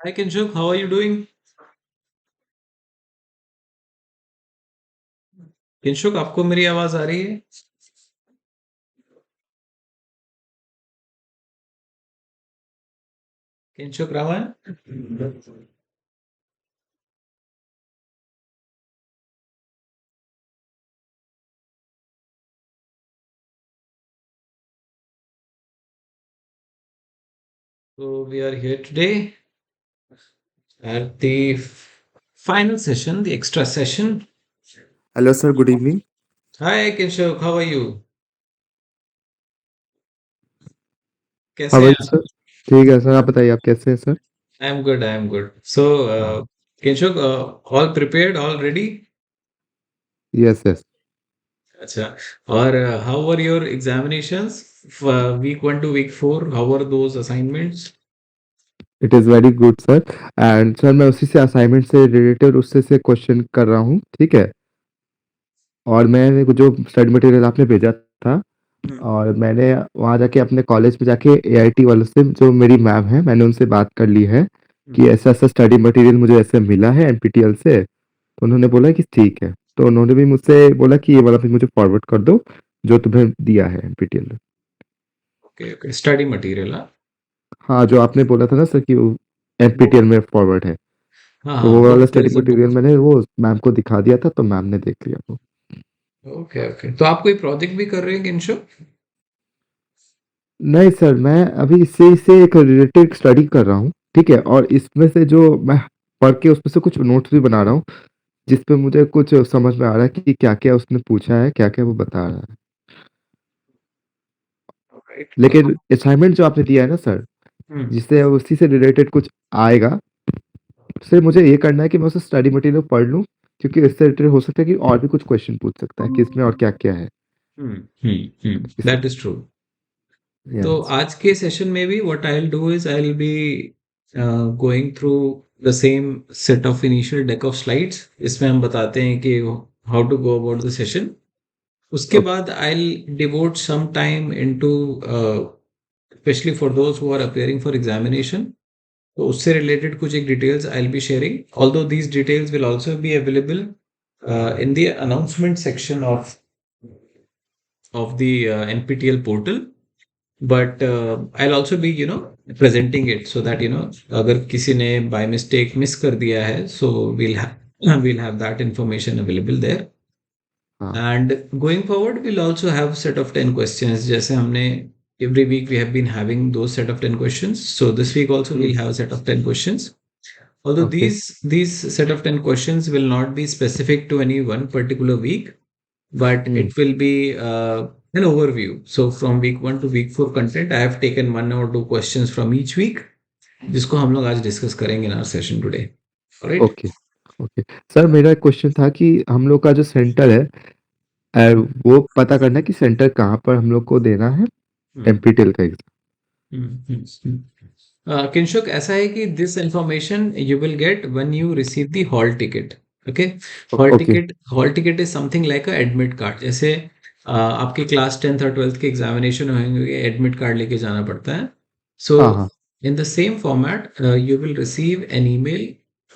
Hi Kinshuk, how are you doing? Kinshuk आपको मेरी आवाज आ रही है? Kinshuk Ravan? So we are here today at the final session, the extra session. Hello, sir. Good evening. Hi Kinshuk, how are you? How कैसे are हैं you, आप? sir? ठीक है सर, आप बताइए आप कैसे हैं sir? I'm good, I'm good. So हाँ, Kinshuk, all prepared, all ready? yes, yes. अच्छा. और how were your examinations? Week 1 to week 4, how were those assignments? It is very good, sir. And sir मैं उसी से assignment से related उससे से question कर रहा हूँ, ठीक है? और मैंने वो जो स्टडी मटेरियल आपने भेजा था हम्म. और मैंने वहाँ जाके अपने कॉलेज में जाके एआईटी वालों से जो मेरी मैम है मैंने उनसे बात कर ली है कि हम्म. ऐसा ऐसा स्टडी मटेरियल मुझे ऐसे मिला है एनपीटीईएल से। तो उन्होंने बोला कि ठीक है। तो उन्होंने भी मुझसे बोला कि ये वाला फिर मुझे फॉरवर्ड कर दो जो तुम्हें दिया है NPTEL. Okay okay, study material. हाँ हाँ, जो आपने बोला था ना सर कि वो वो एनपीटीईएल में फॉरवर्ड है, हाँ तो हाँ, वो वो वाला there study is a book. Material मैंने वो मैम को दिखा दिया था, तो मैम ने देख लिया वो। ओके ओके, तो आप कोई प्रोजेक्ट भी कर रहे हैं किंशु? नहीं सर, मैं अभी इससे इससे एक रिलेटेड स्टडी कर रहा हूँ, ठीक है? और इसमें से जो मैं पढ़ के उसमें से कुछ नोट्स भी बना रहा हूँ, जिसपे मुझे कुछ समझ में आ रहा है कि क्या-क्या उसने पूछा है, क्या-क्या वो बता रहा है। राइट, लेकिन असाइनमेंट जो आपने दिया है ना सर, हम्म. जिससे उसी से रिलेटेड कुछ आएगा, सिर्फ मुझे ये करना है कि मैं उसे स्टडी मटेरियल पढ़ लूँ, क्योंकि इससे रिलेटेड हो सकता है कि और भी कुछ क्वेश्चन पूछ सकता है कि इसमें और क्या-क्या है। इस दैट इज ट्रू. तो यस, आज के सेशन में भी what I will do is I will be going through the same set of initial deck of slides. इसमें हम बताते हैं कि how to go about the session. उसके ओके, बाद I will devote some time into specially for those who are appearing for examination. तो उससे related कुछ एक details I will be sharing, although these details will also be available in the announcement section of the NPTEL portal. But I'll also be presenting it so that अगर किसी ने by mistake miss कर दिया है, so we'll have that information available there. हाँ, And going forward we'll also have set of 10 questions. जैसे हमने every week we have been having those set of 10 questions, so this week also hmm, we'll have a set of 10 questions. Although okay, these set of 10 questions will not be specific to any one particular week, but hmm, it will be an overview. So from week 1 to week 4 content, I have taken one or two questions from each week, जिसको हम लोग आज discuss करेंगे in our session today. Alright? Okay, okay. Sir मेरा एक question था कि हम लोग का जो सेंटर है वो पता करना है कि सेंटर कहाँ पर हम लोग को देना है Hmm. एनपीटीईएल का एग्ज़ाम। Kinshuk, ऐसा है कि this information you will get when you receive the hall ticket. Okay? Okay, Hall ticket is something like a admit card. जैसे आपके क्लास 10th और 12th के एग्जामिनेशन होंगे, एडमिट कार्ड लेके जाना पड़ता है. So हाँ, हाँ, in the same format, you will receive an email.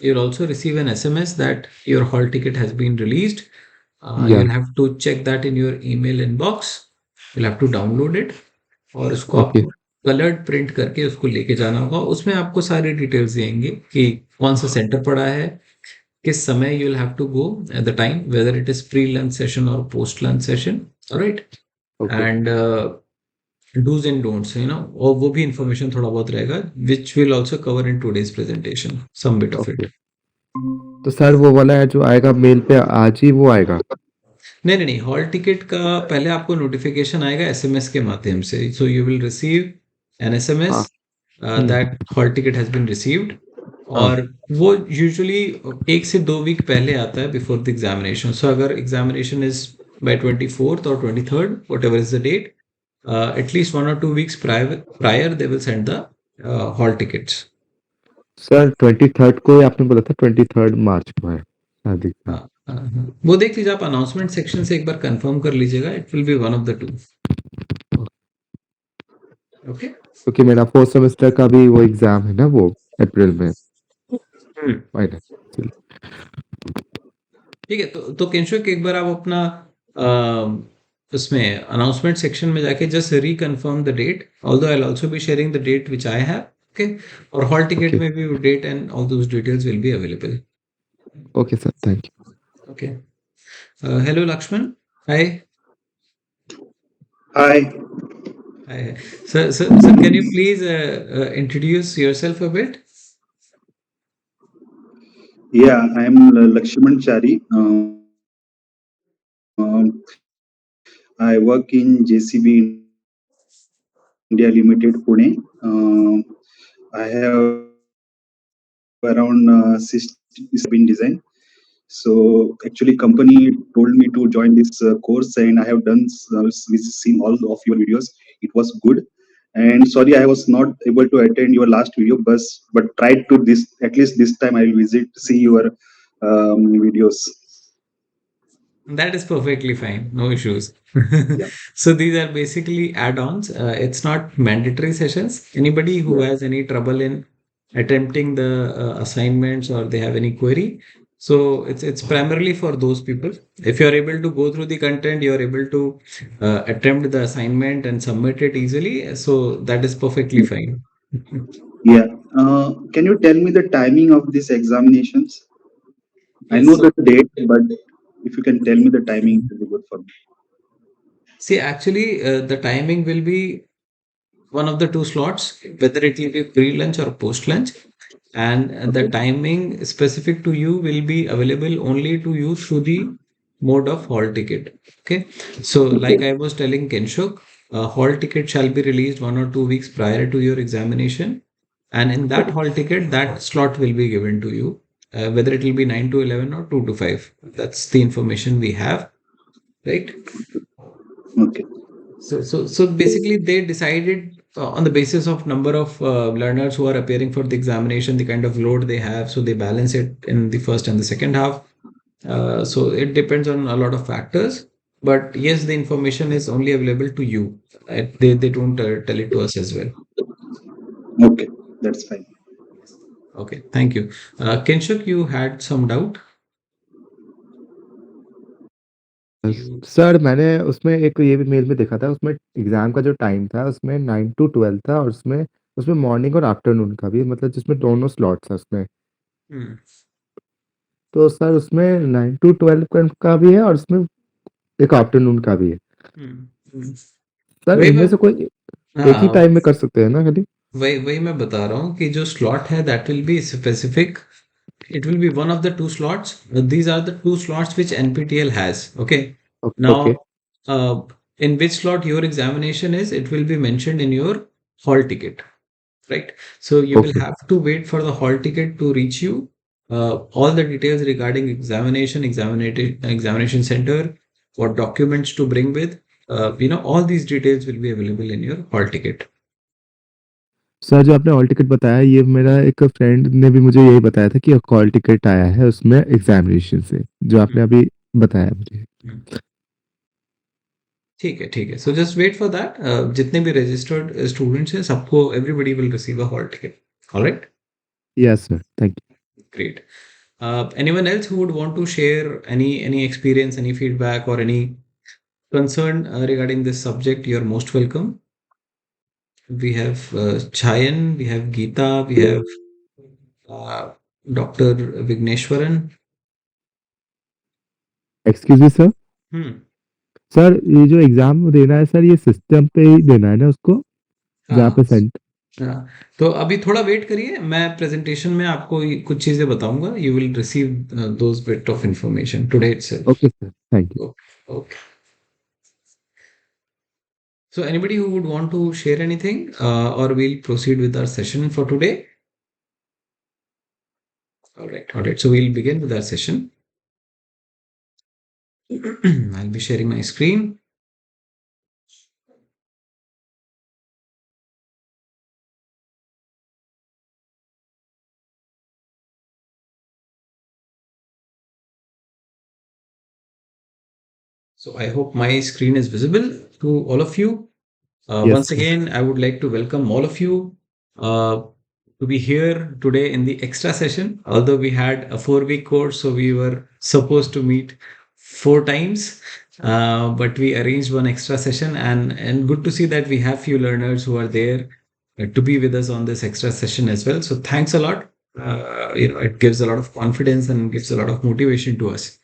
You'll also receive an SMS that your hall ticket has been released. या You'll have to check that in your email inbox. You'll have to download it और उसको okay, आपको coloured print करके उसको लेके जाना होगा. उसमें आपको सारी डिटेल्स देंगे कि कौन सा सेंटर पड़ा है, किस समय you will have to go at the time, whether it is pre lunch session और post lunch session. Right? Okay, and dos and don'ts, और वो भी इंफॉर्मेशन थोड़ा बहुत रहेगा, which will also cover in today's presentation, some bit of okay. It. तो sir वो वाला है जो आएगा मेल पे आज ही वो आएगा? नहीं नहीं नहीं, हॉल टिकट का पहले आपको नोटिफिकेशन आएगा एसएमएस के माध्यम से. So you will receive an SMS हाँ, हुँ, that hall ticket has been received. हाँ, और वो यूजुअली 1 से 2 वीक पहले आता है बिफोर द एग्जामिनेशन. सो अगर एग्जामिनेशन इज बाय 24th और 23rd, whatever is the date, at least 1 or 2 weeks prior they will send the hall tickets. Sir 23rd को आपने बोला था 23rd मार्च को है शादी हाँ का। हाँ हाँ. वो देख लीजिए, आप अनाउंसमेंट सेक्शन से एक बार कंफर्म कर लीजिएगा. It will be one of the two. Okay. क्योंकि मेरा 4th सेमेस्टर का भी वो एग्ज़ाम है ना वो अप्रैल में। हम्म। फाइन है। चलिए। ठीक है, तो किंशुक एक बार आप अपना उसमें अनाउंसमेंट सेक्शन में जाके just reconfirm the date, although I will also be sharing the date which I have. Okay, और हॉल टिकट ओके, में भी date and all those details will be available. Okay sir, thank you. Okay, hello Lakshman, hi. Hi. Hi. So can you please introduce yourself a bit? Yeah, I am Lakshman Chari. I work in JCB India Limited, Pune. I have around 60 in design. So actually, company told me to join this course, and I have done seen all of your videos. It was good. And sorry, I was not able to attend your last video, but tried to this at least this time I will visit see your videos. That is perfectly fine. No issues. Yeah, So these are basically add-ons. It's not mandatory sessions. Anybody who yeah. has any trouble in attempting the assignments or they have any query, so it's primarily for those people. If you are able to go through the content, you are able to attempt the assignment and submit it easily. So that is perfectly fine. Yeah. Can you tell me the timing of these examinations? I Yes. know So the date, but if you can tell me the timing, it will be good for me. see, actually, the timing will be one of the two slots, whether it will be pre-lunch or post-lunch, and the Okay. timing specific to you will be available only to you through the mode of hall ticket. Okay, so like Okay. I was telling Kenshuk, hall ticket shall be released 1 or 2 weeks prior to your examination, and in that Okay. hall ticket, that slot will be given to you, whether it will be 9 to 11 or 2 to 5. That's the information we have, right? Okay. So basically, they decided on the basis of number of learners who are appearing for the examination, the kind of load they have. So they balance it in the first and the second half. So it depends on a lot of factors. But yes, the information is only available to you. They don't tell it to us as well. Okay. That's fine. Okay, thank you. Kinshuk, you had some doubt. You. Sir मैंने उसमें एक ये भी mail में देखा था, उसमें exam का जो टाइम था उसमें 9 to 12 था, और उसमें उसमें मॉर्निंग और आफ्टरनून का भी, मतलब जिसमें दोनों स्लॉट्स है उसमें। Hmm. तो सर उसमें 9 to 12 का भी है और उसमें एक आफ्टरनून का भी है। Hmm. Hmm. सर वही मैं इनमें से कोई एक ही हाँ टाइम में कर सकते हैं ना खाली? वही वही मैं बता रहा हूँ कि जो स्लॉट है that will be specific. It will be one of the two slots. These are the two slots which NPTEL has. Okay. Now, okay, uh, in which slot your examination is, it will be mentioned in your hall ticket, right? So you will okay have to wait for the hall ticket to reach you. All the details regarding examination center, what documents to bring with, all these details will be available in your hall ticket. Sir जो आपने hall ticket बताया, ये मेरा एक friend ने भी मुझे यही बताया था कि एक हॉल टिकट आया है उसमें एग्जामिनेशन से, जो आपने अभी बताया मुझे। हम्म. ठीक है, ठीक है. So just wait for that. जितने भी रजिस्टर्ड स्टूडेंट्स हैं सबको everybody will receive a hall ticket. Alright, yes sir, thank great. Anyone else who would want to share any experience, any feedback, or any concern regarding this subject? You're most welcome. We have Chayan, we have Geeta, we have uh, Dr. Vigneshwaran. You. Excuse me sir. Hmm. Sir ये जो exam देना है sir, ये system पे ही देना है ना उसको, जहाँ हाँ. पे सेंट? हाँ, तो अभी थोड़ा वेट करिए, मैं प्रेजेंटेशन में आपको कुछ चीजें बताऊंगा. You will receive those bit of information today itself. Okay sir, thank you. Okay, okay. So anybody who would want to share anything, or we'll proceed with our session for today. All right, all right. So we'll begin with our session. I'll be sharing my screen. So I hope my screen is visible to all of you. Yes Once sir. again, I would like to welcome all of you. Uh, to be here today in the extra session. Although we had a 4 week course, so we were supposed to meet 4 times, but we arranged one extra session, and good to see that we have few learners who are there to be with us on this extra session as well. So thanks a lot. It gives a lot of confidence and gives a lot of motivation to us.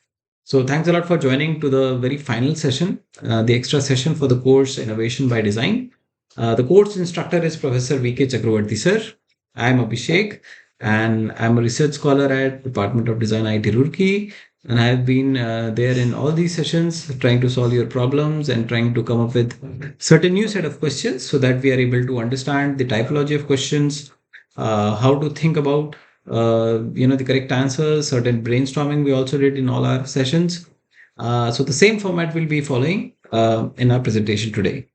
So thanks a lot for joining to the very final session, the extra session for the course Innovation by Design. The course instructor is Professor VK Chakravarti sir. I'm Abhishek, and I'm a research scholar at Department of Design IT Roorkee, and I've been there in all these sessions trying to solve your problems and trying to come up with certain new set of questions so that we are able to understand the typology of questions, how to think about the correct answers, certain brainstorming we also did in all our sessions. So the same format will be following in our presentation today.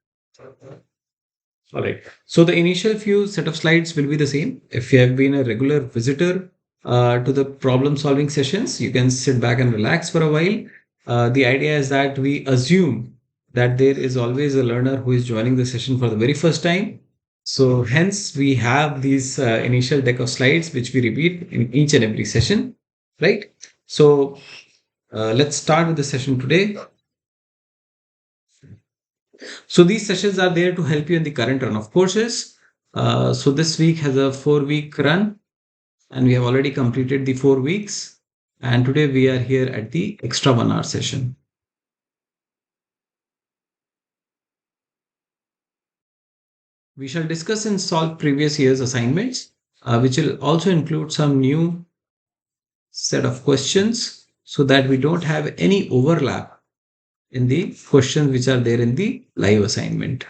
All right. So the initial few set of slides will be the same. If you have been a regular visitor to the problem solving sessions, you can sit back and relax for a while. The idea is that we assume that there is always a learner who is joining the session for the very first time. So hence we have these initial deck of slides which we repeat in each and every session, right? So let's start with the session today. So these sessions are there to help you in the current run of courses. So this week has a 4 week run, and we have already completed the 4 weeks. And today we are here at the extra 1 hour session. We shall discuss and solve previous year's assignments, which will also include some new set of questions so that we don't have any overlap in the questions which are there in the live assignment.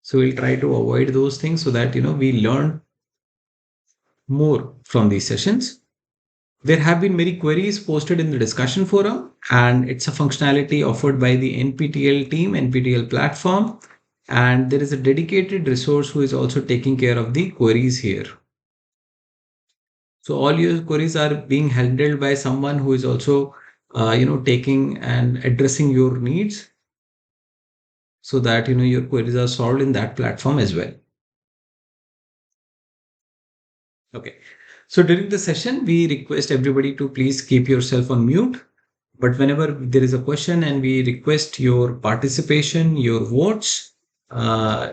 So we'll try to avoid those things so that we learn more from these sessions. There have been many queries posted in the discussion forum, and it's a functionality offered by the NPTEL team, NPTEL platform, and there is a dedicated resource who is also taking care of the queries here. So all your queries are being handled by someone who is also, taking and addressing your needs, so that your queries are solved in that platform as well. Okay. So during the session, we request everybody to please keep yourself on mute. But whenever there is a question and we request your participation, your votes,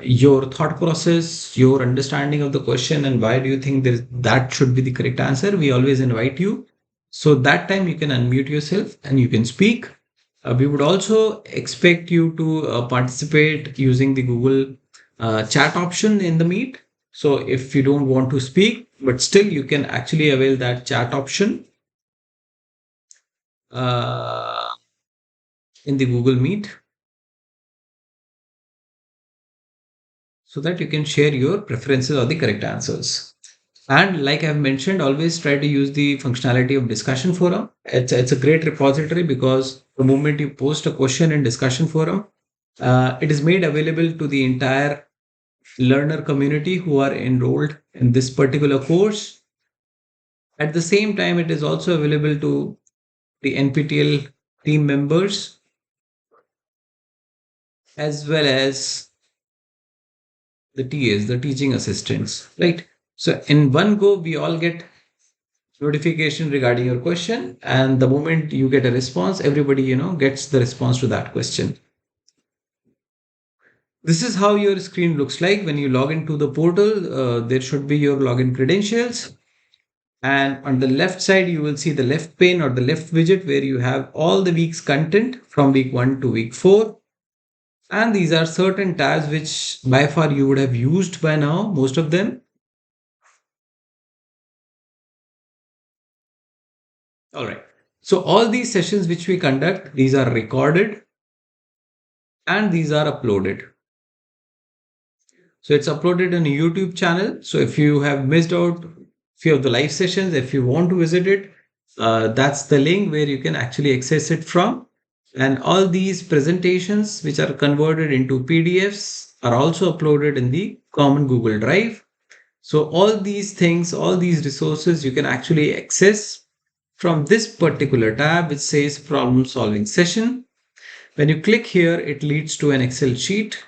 your thought process, your understanding of the question, and why do you think that should be the correct answer, we always invite you. So that time you can unmute yourself and you can speak. We would also expect you to participate using the Google chat option in the Meet. So if you don't want to speak, but still you can actually avail that chat option uh, in the Google Meet, so that you can share your preferences or the correct answers. And like I've mentioned, always try to use the functionality of discussion forum. It's a great repository because the moment you post a question in discussion forum, it is made available to the entire learner community who are enrolled in this particular course. At the same time, it is also available to the NPTEL team members as well as the TAs, the teaching assistants, right? So in one go, we all get notification regarding your question, and the moment you get a response, everybody gets the response to that question. This is how your screen looks like when you log into the portal. There should be your login credentials, and on the left side you will see the left pane or the left widget where you have all the week's content from week 1 to week 4. And these are certain tabs which by far you would have used by now, most of them. All right. So all these sessions which we conduct, these are recorded and these are uploaded. So it's uploaded on a YouTube channel. So if you have missed out few of the live sessions, if you want to visit it, that's the link where you can actually access it from. And all these presentations which are converted into PDFs are also uploaded in the common Google Drive. So all these things, all these resources you can actually access from this particular tab which says problem solving session. When you click here, it leads to an Excel sheet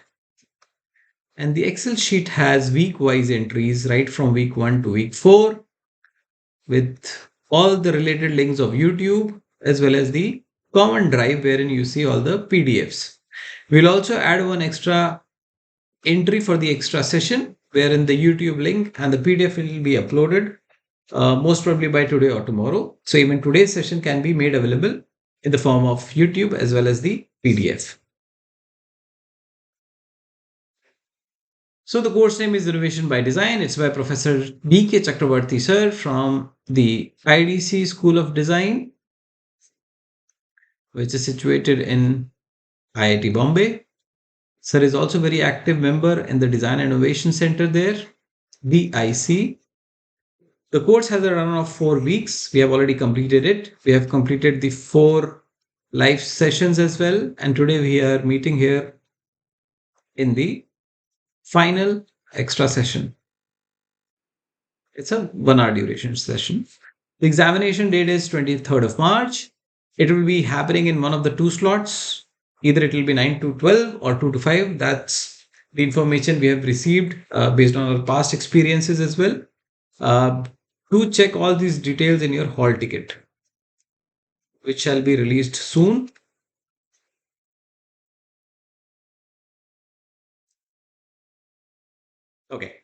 And the Excel sheet has week wise entries right from week 1 to week 4 with all the related links of YouTube as well as the common drive wherein you see all the PDFs. We'll also add one extra entry for the extra session wherein the YouTube link and the PDF will be uploaded most probably by today or tomorrow. So even today's session can be made available in the form of YouTube as well as the PDF. So the course name is Innovation by Design. It's by Professor B.K. Chakravarti sir from the IDC School of Design, which is situated in IIT Bombay. Sir is also very active member in the Design Innovation Center there, DIC. The course has a run of 4 weeks. We have already completed it. We have completed the 4 live sessions as well. And today we are meeting here in the final extra session. It's a 1 hour duration session. The examination date is 23rd of March. It will be happening in one of the 2 slots. Either it will be 9 to 12 or 2 to 5. That's the information we have received based on our past experiences as well. Do check all these details in your hall ticket, which shall be released soon. Okay.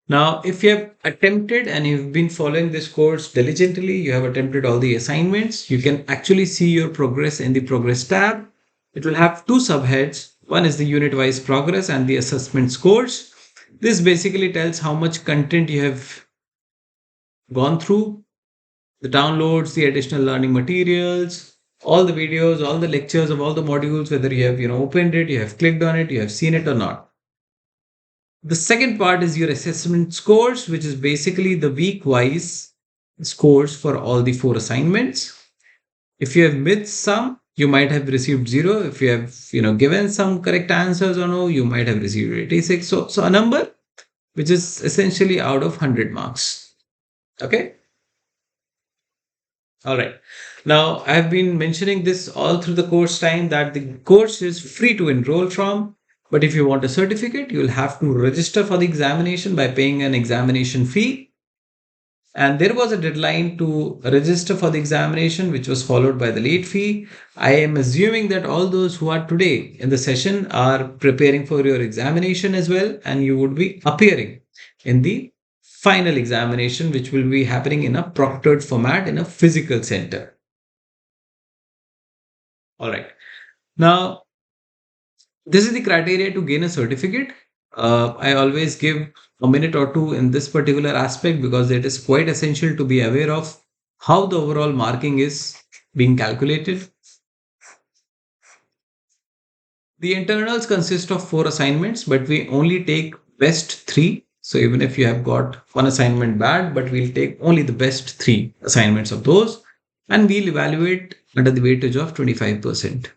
Now, if you have attempted and you've been following this course diligently, you have attempted all the assignments, you can actually see your progress in the progress tab. It will have 2 subheads. One is the unit wise progress and the assessment scores. This basically tells how much content you have gone through, the downloads, the additional learning materials, all the videos, all the lectures of all the modules, whether you have opened it, you have clicked on it, you have seen it or not. The second part is your assessment scores, which is basically the week wise scores for all the 4 assignments. If you have missed some, you might have received 0. If you have given some correct answers or no, you might have received 86. So a number which is essentially out of 100 marks. Okay. All right. Now, I've been mentioning this all through the course time that the course is free to enroll from. But if you want a certificate, you'll have to register for the examination by paying an examination fee. And there was a deadline to register for the examination, which was followed by the late fee. I am assuming that all those who are today in the session are preparing for your examination as well, and you would be appearing in the final examination, which will be happening in a proctored format in a physical center. All right. Now, this is the criteria to gain a certificate. I always give a minute or two in this particular aspect because it is quite essential to be aware of how the overall marking is being calculated. The internals consist of 4 assignments, but we only take best 3. So even if you have got one assignment bad, but we'll take only the best 3 assignments of those, and we'll evaluate under the weightage of 25%.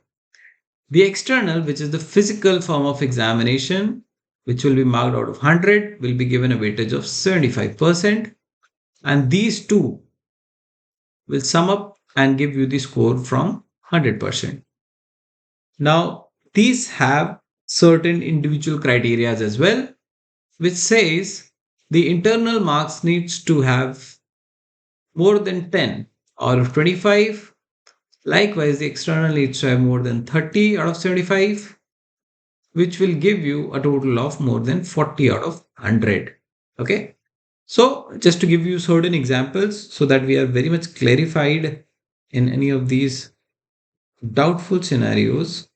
The external, which is the physical form of examination, which will be marked out of 100, will be given a weightage of 75%. And these two will sum up and give you the score from 100%. Now, these have certain individual criteria as well, which says the internal marks needs to have more than 10 out of 25. Likewise, the external needs to have more than 30 out of 75, which will give you a total of more than 40 out of 100. Okay. So just to give you certain examples so that we are very much clarified in any of these doubtful scenarios.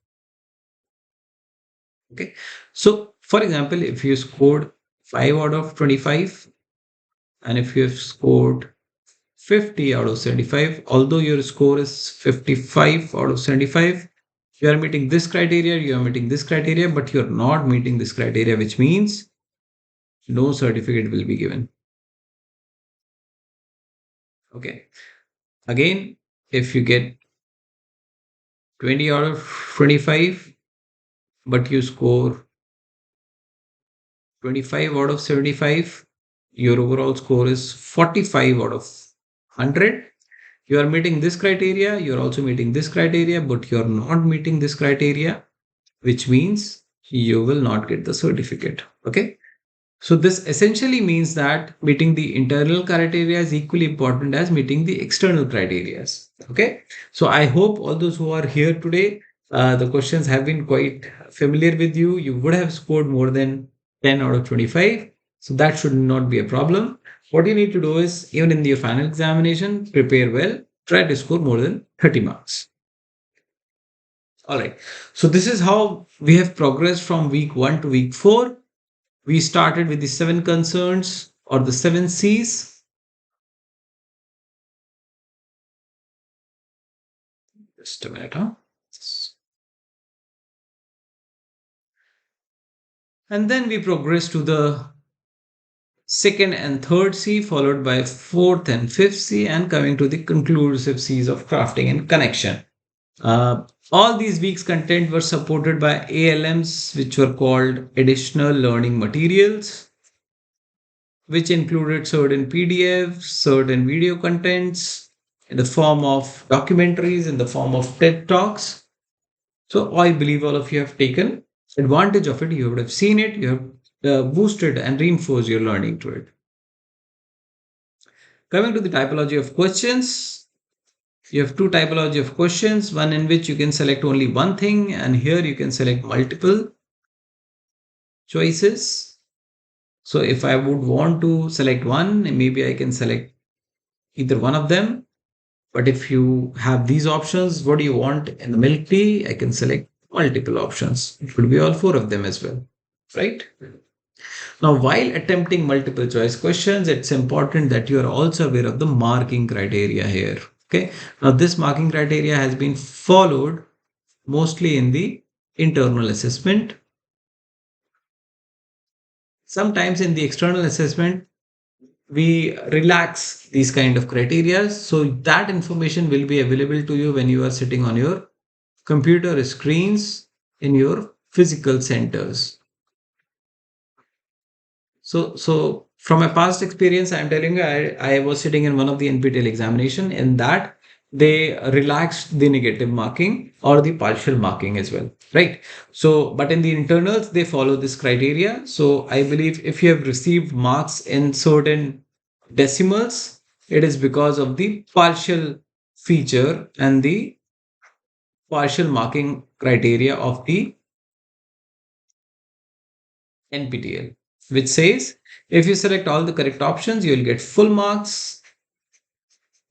Okay. So for example, if you scored 5 out of 25 and if you have scored 50 out of 75, although your score is 55 out of 75, you are meeting this criteria, you are meeting this criteria, but you're not meeting this criteria, which means no certificate will be given. Okay. Again, if you get 20 out of 25, but you score 25 out of 75, your overall score is 45 out of 100. You are meeting this criteria, you're also meeting this criteria, but you're not meeting this criteria, which means you will not get the certificate. Okay. So this essentially means that meeting the internal criteria is equally important as meeting the external criteria. Okay. So I hope all those who are here today, the questions have been quite familiar with you. You would have scored more than 10 out of 25. So that should not be a problem. What you need to do is, even in your final examination, prepare well, try to score more than 30 marks. All right. So this is how we have progressed from week 1 to week 4. We started with the 7 concerns or the 7 C's. Just a minute, huh? And then we progressed to the second and third C, followed by fourth and fifth C, and coming to the conclusive C's of crafting and connection. All these weeks' content were supported by ALMs, which were called additional learning materials, which included certain PDFs, certain video contents in the form of documentaries, in the form of TED Talks. So I believe all of you have taken advantage of it. You would have seen it, you have boosted and reinforced your learning to it. Coming to the typology of questions, you have two typology of questions, one in which you can select only one thing, and here you can select multiple choices. So if I would want to select one, maybe I can select either one of them. But if you have these options, what do you want in the milk tea? I can select multiple options. It could be all four of them as well, right? Now, while attempting multiple choice questions, it's important that you are also aware of the marking criteria here. Okay. Now, this marking criteria has been followed mostly in the internal assessment. Sometimes in the external assessment, we relax these kind of criteria. So that information will be available to you when you are sitting on your computer screens in your physical centers. So from my past experience, I'm telling you, I was sitting in one of the NPTEL examination. In that, they relaxed the negative marking or the partial marking as well, right? So, but in the internals, they follow this criteria. So I believe if you have received marks in certain decimals, it is because of the partial feature and the partial marking criteria of the NPTEL, which says if you select all the correct options, you will get full marks.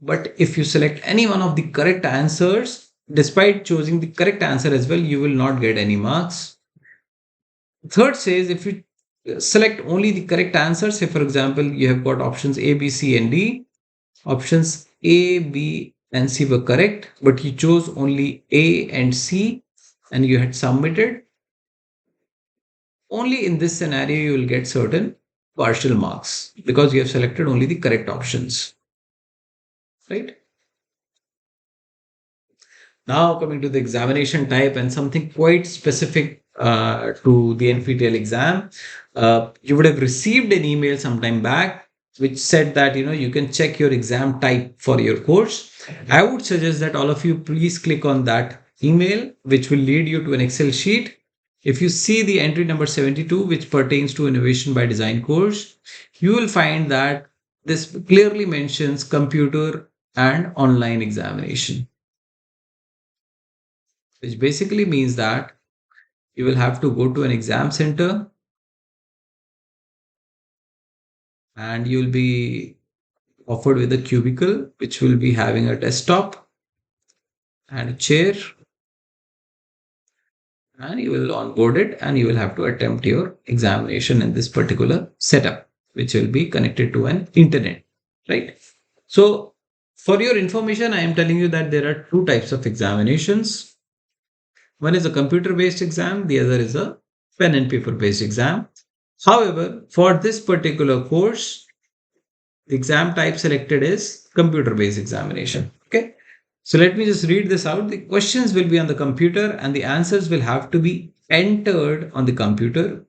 But if you select any one of the correct answers, despite choosing the correct answer as well, you will not get any marks. Third says if you select only the correct answers, say for example, you have got options A, B, C, and D. Options A, B, and C were correct, but you chose only A and C and you had submitted. Only in this scenario you will get certain partial marks because you have selected only the correct options, right? Now coming to the examination type and something quite specific to the NPTEL exam, you would have received an email sometime back which said that you can check your exam type for your course. I would suggest that all of you please click on that email, which will lead you to an Excel sheet. If you see the entry number 72, which pertains to Innovation by Design course, you will find that this clearly mentions computer and online examination, which basically means that you will have to go to an exam center and you'll be offered with a cubicle, which will be having a desktop and a chair, and you will onboard it and you will have to attempt your examination in this particular setup, which will be connected to an internet, right? So for your information, I am telling you that there are two types of examinations. One is a computer based exam, the other is a pen and paper based exam. However, for this particular course, the exam type selected is computer based examination. Okay. So let me just read this out. The questions will be on the computer and the answers will have to be entered on the computer.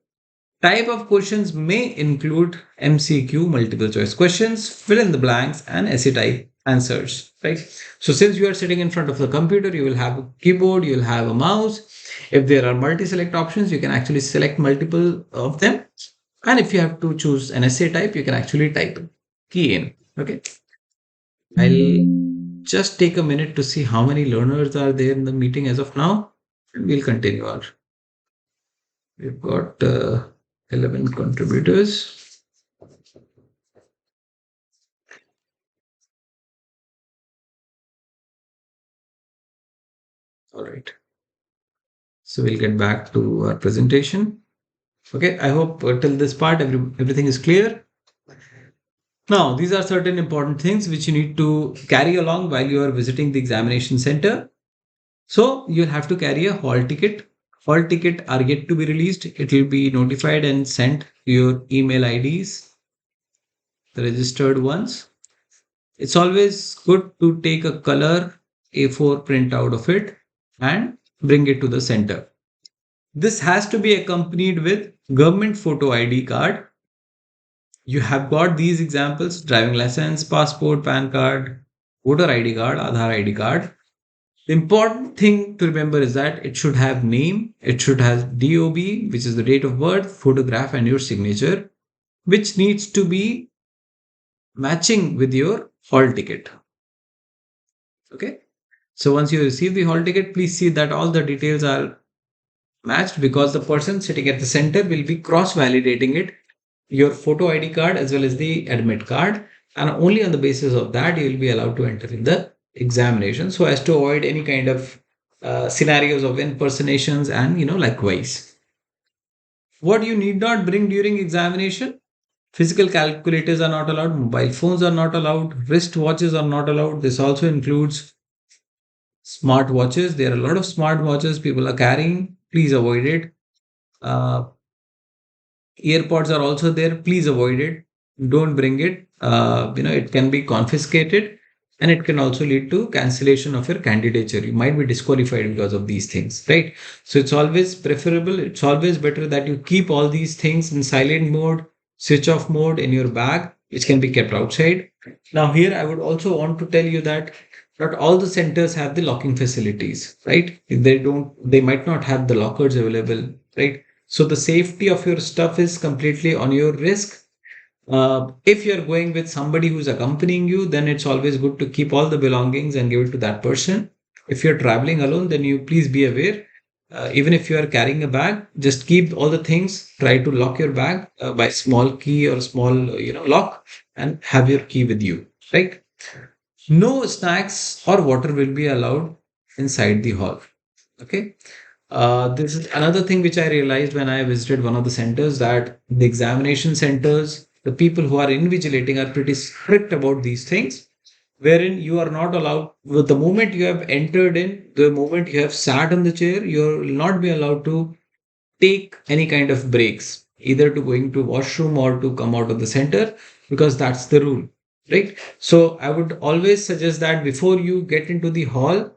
Type of questions may include MCQ, multiple choice questions, fill in the blanks, and essay type answers. Right. So since you are sitting in front of the computer, you will have a keyboard, you will have a mouse. If there are multi-select options, you can actually select multiple of them. And if you have to choose an essay type, you can actually type key in. Okay. I'll just take a minute to see how many learners are there in the meeting as of now. And we'll continue on. We've got 11 contributors. All right. So we'll get back to our presentation. Okay, I hope till this part everything is clear. Now, these are certain important things which you need to carry along while you are visiting the examination center. So you'll have to carry a hall ticket. Hall ticket are yet to be released. It will be notified and sent to your email IDs, the registered ones. It's always good to take a color A4 printout of it and bring it to the center. This has to be accompanied with government photo ID card. You have got these examples: driving license, passport, PAN card, voter ID card, Aadhaar ID card. The important thing to remember is that it should have name, it should have DOB, which is the date of birth, photograph, and your signature, which needs to be matching with your hall ticket. Okay. So once you receive the hall ticket, please see that all the details are matched, because the person sitting at the center will be cross validating it, your photo ID card as well as the admit card, and only on the basis of that you will be allowed to enter in the examination, so as to avoid any kind of scenarios of impersonations and likewise. What you need not bring during examination: physical calculators are not allowed, mobile phones are not allowed, wrist watches are not allowed. This also includes smart watches. There are a lot of smart watches people are carrying. Please avoid it. Uh, Earpods are also there. Please avoid it. Don't bring it. It can be confiscated, and it can also lead to cancellation of your candidature. You might be disqualified because of these things, right? So it's always preferable. It's always better that you keep all these things in silent mode, switch off mode in your bag, which can be kept outside. Now, here I would also want to tell you that not all the centers have the locking facilities, right? They might not have the lockers available, right? So the safety of your stuff is completely on your risk. If you're going with somebody who's accompanying you, then it's always good to keep all the belongings and give it to that person. If you're traveling alone, then you please be aware. Even if you are carrying a bag, just keep all the things. Try to lock your bag by small key or small, lock, and have your key with you. Right? No snacks or water will be allowed inside the hall. Okay. This is another thing which I realized when I visited one of the centers, that the examination centers, the people who are invigilating are pretty strict about these things, wherein you are not allowed, with the moment you have entered in, the moment you have sat on the chair, you will not be allowed to take any kind of breaks, either to going to washroom or to come out of the center, because that's the rule, right? So I would always suggest that before you get into the hall,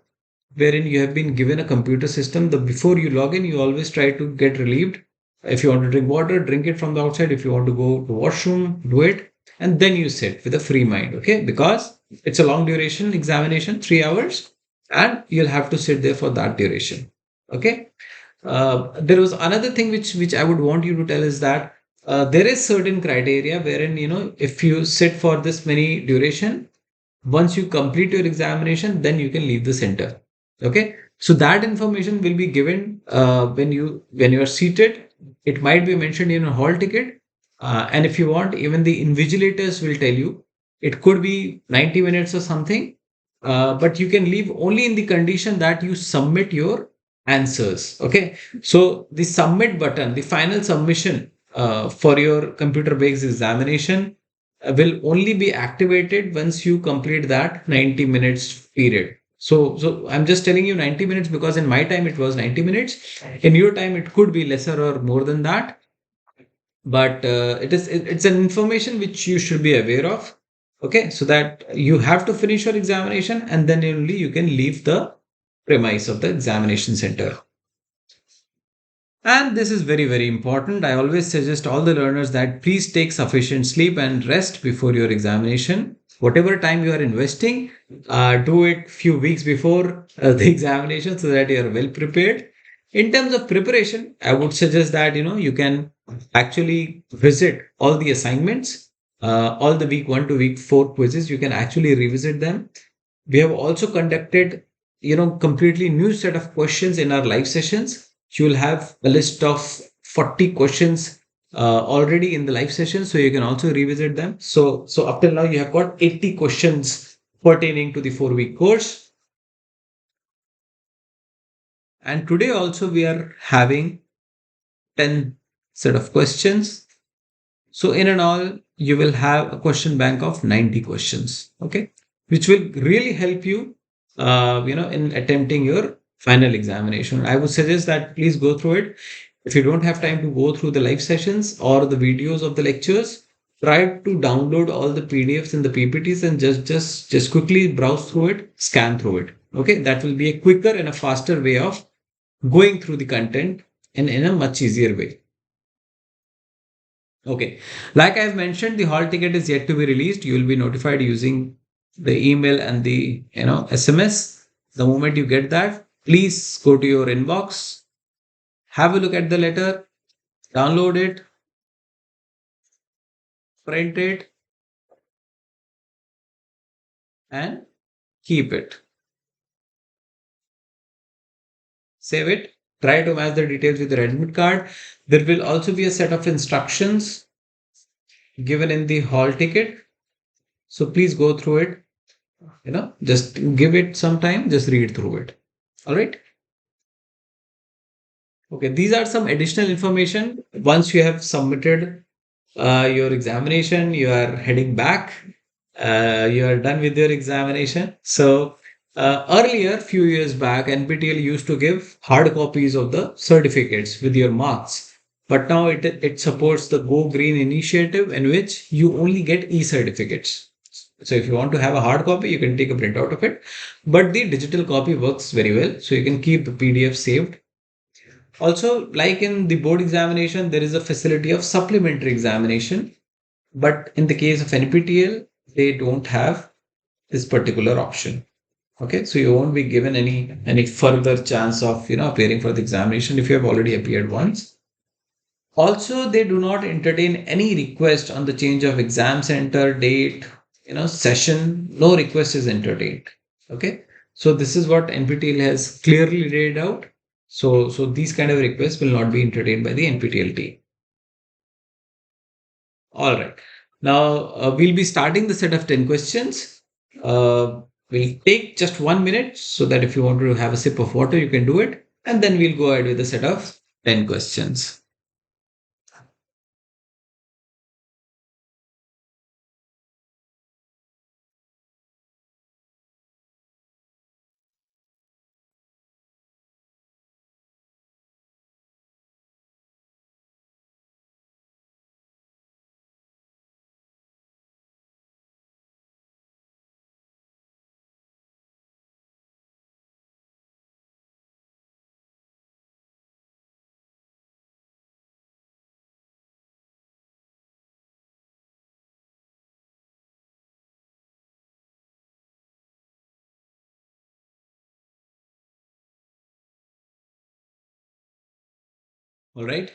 wherein you have been given a computer system, the before you log in, you always try to get relieved. If you want to drink water, drink it from the outside. If you want to go to washroom, do it, and then you sit with a free mind. Okay, because it's a long duration examination, 3 hours, and you'll have to sit there for that duration. Okay. There was another thing which I would want you to tell is that there is certain criteria wherein, if you sit for this many duration, once you complete your examination, then you can leave the center. Okay, so that information will be given when you are seated. It might be mentioned in a hall ticket, and if you want, even the invigilators will tell you. It could be 90 minutes or something, but you can leave only in the condition that you submit your answers. Okay, so the submit button, the final submission for your computer based examination will only be activated once you complete that 90 minutes period. So I'm just telling you 90 minutes because in my time it was 90 minutes. In your time it could be lesser or more than that, but it's an information which you should be aware of. Okay, so that you have to finish your examination and then only you can leave the premise of the examination center. And this is very, very important. I always suggest all the learners that please take sufficient sleep and rest before your examination. Whatever time you are investing, do it few weeks before the examination so that you are well prepared. In terms of preparation, I would suggest that you can actually visit all the assignments, all the week 1 to week 4 quizzes. You can actually revisit them. We have also conducted completely new set of questions in our live sessions. You will have a list of 40 questions already in the live session, so you can also revisit them. So up till now you have got 80 questions pertaining to the 4-week course. And today also we are having 10 set of questions. So in and all, you will have a question bank of 90 questions, okay, which will really help you, in attempting your final examination. I would suggest that please go through it. If you don't have time to go through the live sessions or the videos of the lectures, try to download all the PDFs and the PPTs and just quickly browse through it, scan through it. Okay, that will be a quicker and a faster way of going through the content in a much easier way. Okay. Like I've mentioned, the hall ticket is yet to be released. You will be notified using the email and the SMS. The moment you get that, please go to your inbox, have a look at the letter, download it, print it, and keep it. Save it. Try to match the details with your admit card. There will also be a set of instructions given in the hall ticket. So please go through it. Just give it some time, just read through it. All right. Okay, these are some additional information. Once you have submitted your examination, you are heading back. You are done with your examination. So earlier, few years back, NPTEL used to give hard copies of the certificates with your marks. But now it supports the Go Green initiative, in which you only get e-certificates. So if you want to have a hard copy, you can take a printout of it. But the digital copy works very well. So you can keep the PDF saved. Also, like in the board examination, there is a facility of supplementary examination. But in the case of NPTEL, they don't have this particular option. Okay, so you won't be given any further chance of appearing for the examination if you have already appeared once. Also, they do not entertain any request on the change of exam center, date, session. No request is entertained. Okay. So this is what NPTEL has clearly laid out. So these kind of requests will not be entertained by the NPTEL team. All right. Now we'll be starting the set of 10 questions. We'll take just 1 minute so that if you want to have a sip of water, you can do it. And then we'll go ahead with the set of 10 questions. All right.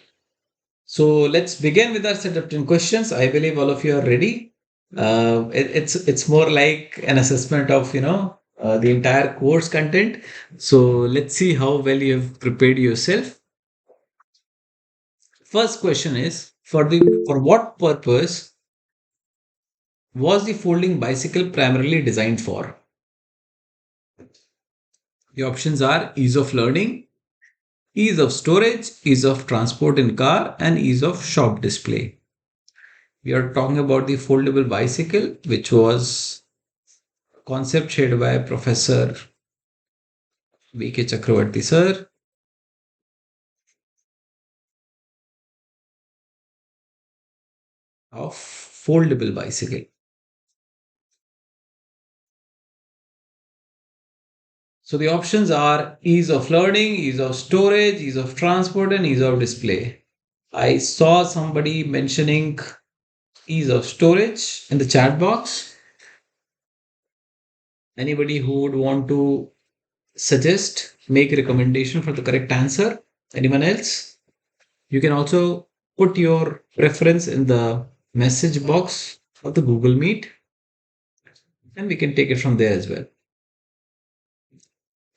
So let's begin with our set of 10 questions. I believe all of you are ready. It's more like an assessment of the entire course content. So let's see how well you have prepared yourself. First question is, for what purpose was the folding bicycle primarily designed for? The options are ease of learning, ease of storage, ease of transport in car, and ease of shop display. We are talking about the foldable bicycle, which was a concept shared by Professor V.K. Chakravarti sir. Of foldable bicycle. So the options are ease of learning, ease of storage, ease of transport, and ease of display. I saw somebody mentioning ease of storage in the chat box. Anybody who would want to suggest, make a recommendation for the correct answer? Anyone else? You can also put your preference in the message box of the Google Meet, and we can take it from there as well.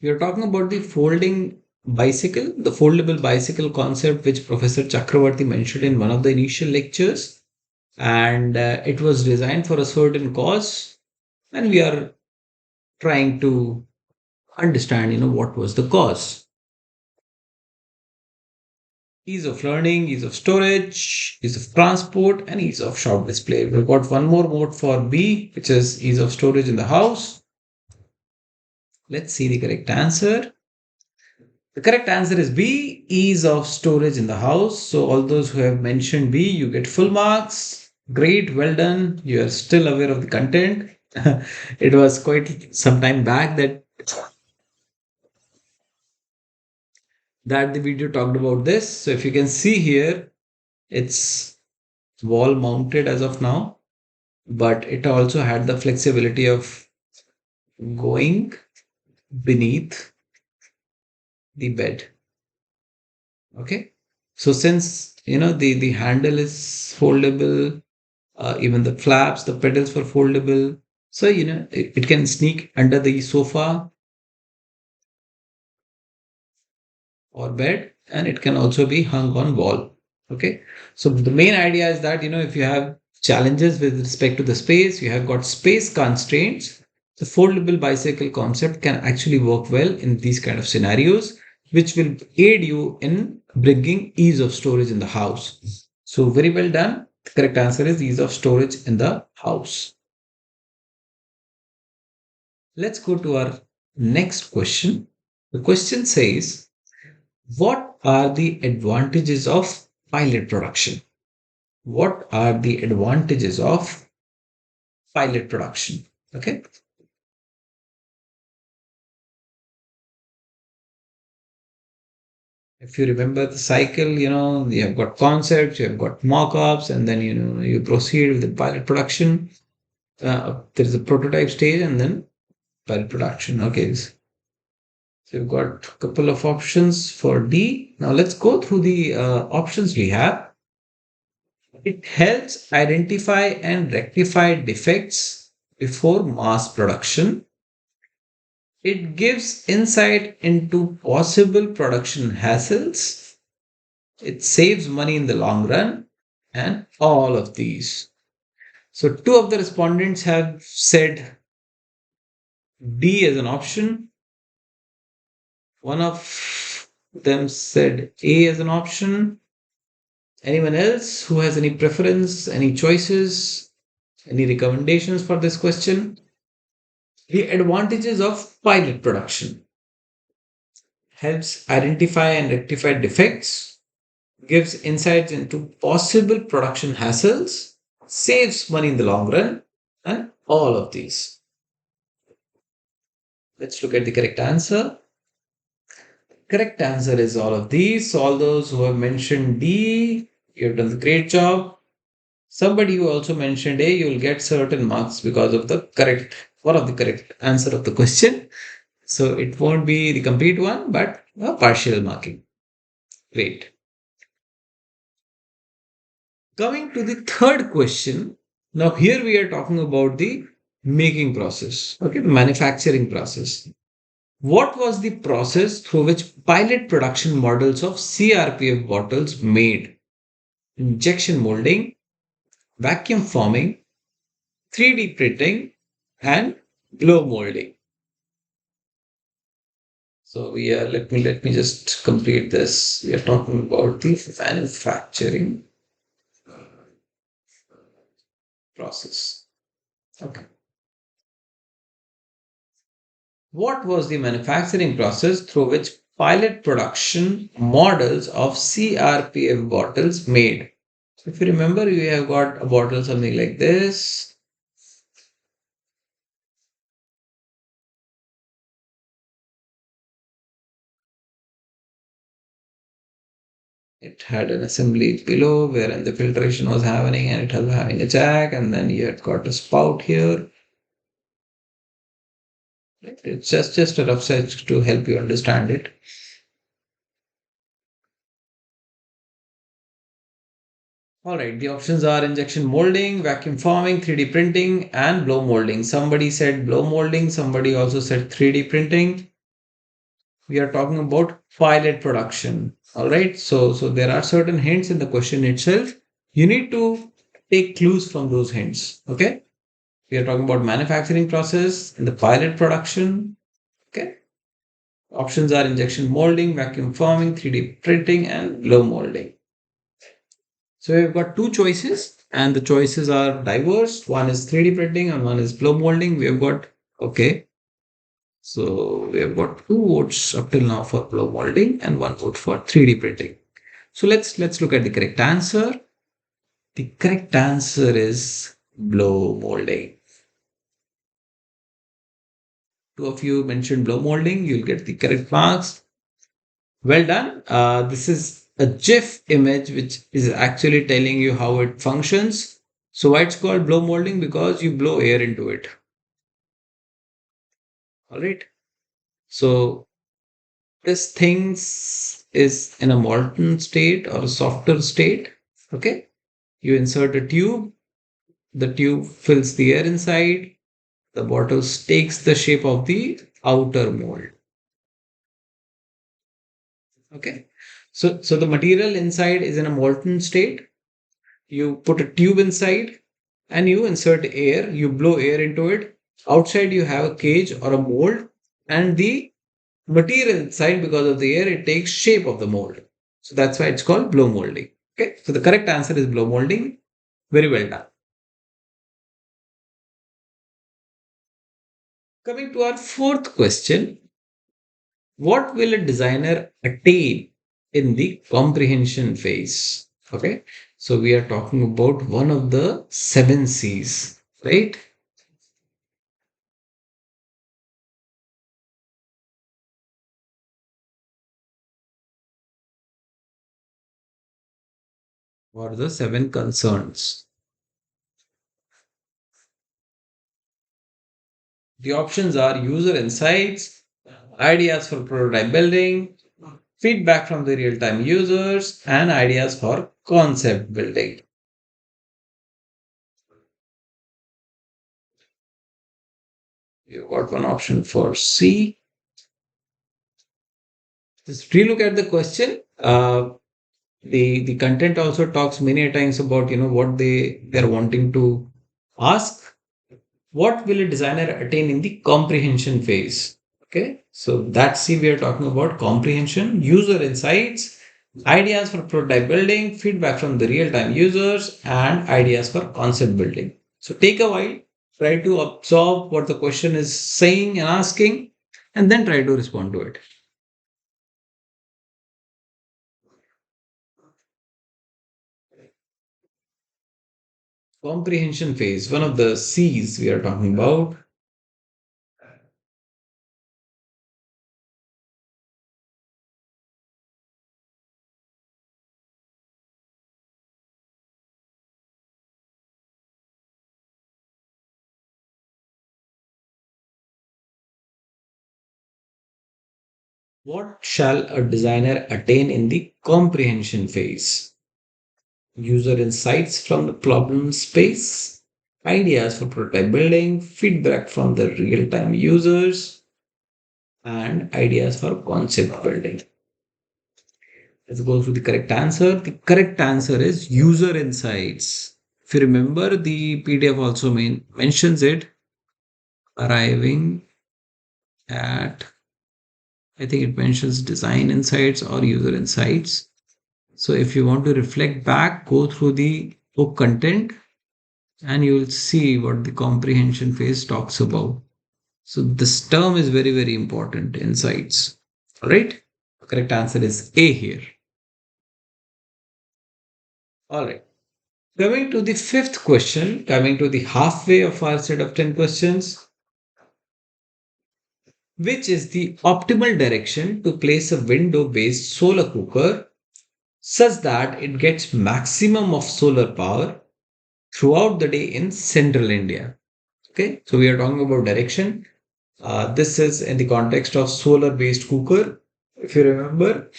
We are talking about the folding bicycle, the foldable bicycle concept, which Professor Chakravarti mentioned in one of the initial lectures. And it was designed for a certain cause. And we are trying to understand, what was the cause. Ease of learning, ease of storage, ease of transport, and ease of shop display. We've got one more mode for B, which is ease of storage in the house. Let's see the correct answer. The correct answer is B, ease of storage in the house. So all those who have mentioned B, you get full marks. Great, well done. You are still aware of the content. It was quite some time back that the video talked about this. So if you can see here, it's wall mounted as of now, but it also had the flexibility of going beneath the bed. Okay. So since the handle is foldable, even the flaps, the pedals were foldable. So it can sneak under the sofa or bed, and it can also be hung on wall. Okay. So the main idea is that if you have challenges with respect to the space, you have got space constraints, the foldable bicycle concept can actually work well in these kind of scenarios, which will aid you in bringing ease of storage in the house. So very well done. The correct answer is ease of storage in the house. Let's go to our next question. The question says, what are the advantages of pilot production? What are the advantages of pilot production? Okay. If you remember the cycle, you have got concepts, you have got mock-ups, and then you proceed with the pilot production. There is a prototype stage and then pilot production. Okay. So you've got a couple of options for D. Now let's go through the options we have. It helps identify and rectify defects before mass production. It gives insight into possible production hassles. It saves money in the long run, and all of these. So, two of the respondents have said D as an option. One of them said A as an option. Anyone else who has any preference, any choices, any recommendations for this question? The advantages of pilot production: helps identify and rectify defects, gives insights into possible production hassles, saves money in the long run, and all of these. Let's look at the correct answer. Correct answer is all of these. So all those who have mentioned D, you've done a great job. Somebody who also mentioned A, you will get certain marks because of the correct one of the correct answer of the question. So it won't be the complete one, but a partial marking. Great. Coming to the third question. Now here we are talking about the making process, okay, the manufacturing process. What was the process through which pilot production models of CRPF bottles made? Injection molding, vacuum forming, 3D printing, and blow molding. So we are let me just complete this. We are talking about the manufacturing process. Okay. What was the manufacturing process through which pilot production models of CRPF bottles made? So if you remember, you have got a bottle something like this. It had an assembly below wherein the filtration was happening, and it was having a jack, and then you had got a spout here. Right? It's just a rough sketch to help you understand it. All right, the options are injection molding, vacuum forming, 3D printing, and blow molding. Somebody said blow molding, somebody also said 3D printing. We are talking about pilot production. All right, so there are certain hints in the question itself. You need to take clues from those hints. Okay, we are talking about manufacturing process and the pilot production. Okay, options are injection molding, vacuum forming, 3D printing, and blow molding. So we've got two choices, and the choices are diverse. One is 3D printing and one is blow molding. We have got, okay, so we have got two votes up till now for blow molding and one vote for 3D printing. So let's look at the correct answer. The correct answer is blow molding. Two of you mentioned blow molding. You'll get the correct marks. Well done. This is a GIF image which is actually telling you how it functions. So why it's called blow molding? Because you blow air into it. All right. So this things is in a molten state or a softer state. Okay. You insert a tube. The tube fills the air inside. The bottle takes the shape of the outer mold. Okay. So the material inside is in a molten state. You put a tube inside and you insert air, you blow air into it. Outside, you have a cage or a mold, and the material inside, because of the air, it takes shape of the mold. So that's why it's called blow molding. Okay, so the correct answer is blow molding. Very well done. Coming to our fourth question, what will a designer attain in the comprehension phase? Okay, so we are talking about one of the seven C's, right? Or the seven concerns. The options are user insights, ideas for prototype building, feedback from the real time users, and ideas for concept building. You've got one option for C. Just relook at the question. The content also talks many times about what they're wanting to ask. What will a designer attain in the comprehension phase? Okay, so that's C, we are talking about comprehension, user insights, ideas for prototype building, feedback from the real time users, and ideas for concept building. So take a while, try to absorb what the question is saying and asking, and then try to respond to it. Comprehension phase, one of the C's we are talking about. What shall a designer attain in the comprehension phase? User insights from the problem space, ideas for prototype building, feedback from the real time users, and ideas for concept building. Let's go through the correct answer. The correct answer is user insights. If you remember, the PDF also mentions it, arriving at, I think it mentions design insights or user insights. So if you want to reflect back, go through the book content and you will see what the comprehension phase talks about. So this term is very, very important, insights. All right. The correct answer is A here. All right. Coming to the fifth question, coming to the halfway of our set of 10 questions, which is the optimal direction to place a window based solar cooker such that it gets maximum of solar power throughout the day in central India? Okay, so we are talking about direction. This is in the context of solar-based cooker. If you remember,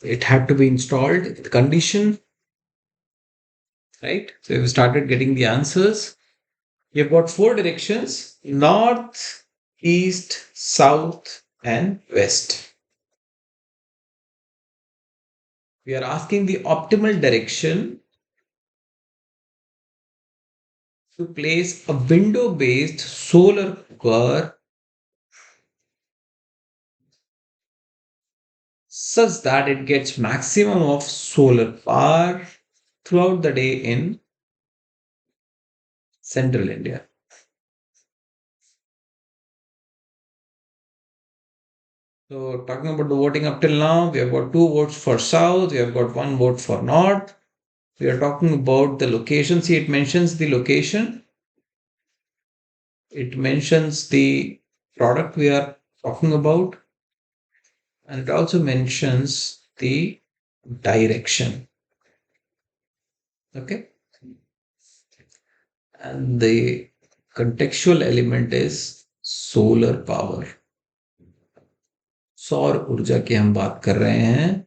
it had to be installed in the condition, right? So we started getting the answers. You've got four directions: north, east, south, and west. We are asking the optimal direction to place a window based solar cooker such that it gets maximum of solar power throughout the day in central India. So talking about the voting up till now, we have got two votes for south, we have got one vote for north. We are talking about the location. See, it mentions the location, it mentions the product we are talking about, and it also mentions the direction. Okay. And the contextual element is solar power. सौर ऊर्जा की हम बात कर रहे हैं.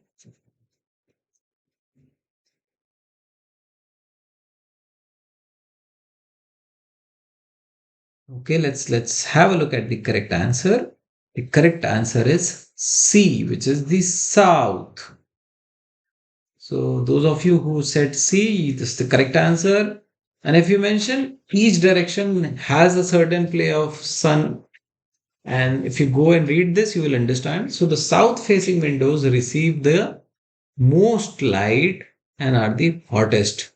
Okay, let's have a look at the correct answer. The correct answer is C, which is the south. So those of you who said C, this is the correct answer. And if you mention each direction has a certain play of sun, and if you go and read this, you will understand. So the south facing windows receive the most light and are the hottest.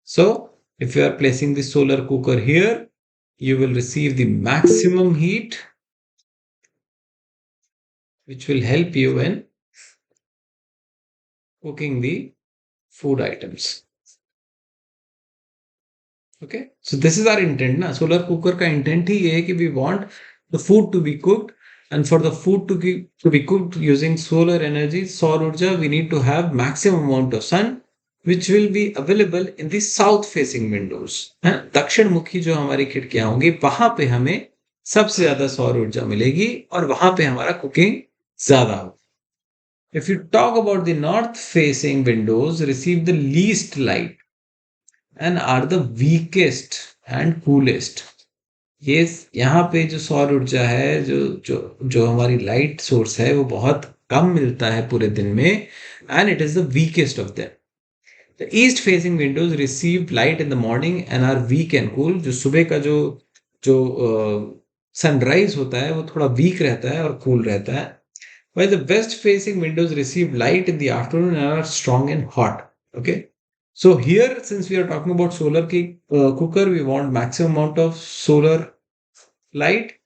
So if you are placing the solar cooker here, you will receive the maximum heat, which will help you in cooking the food items. Okay, so this is our intent. Na? Solar cooker ka intent ही ये है कि we want the food to be cooked, and for the food to be cooked using solar energy, सौर ऊर्जा, we need to have maximum amount of sun, which will be available in the south facing windows. दक्षिण मुखी जो हमारी खिड़कियां होंगी वहां पे हमें सबसे ज्यादा सौर ऊर्जा मिलेगी और वहां पे हमारा कुकिंग ज्यादा होगा. If you talk about the north facing windows, receive the least light and are the weakest and coolest. ये यहाँ पे जो सौर ऊर्जा है, जो जो जो हमारी लाइट सोर्स है, वो बहुत कम मिलता है पूरे दिन में, and it is the weakest of them. The east facing windows receive light in the morning and are weak and cool. जो सुबह का जो जो सनराइज होता है वो थोड़ा वीक रहता है और कूल रहता है. While the west facing windows receive light in the afternoon and are strong and hot. Okay. So here, since we are talking about solar cooker, we want maximum amount of solar light.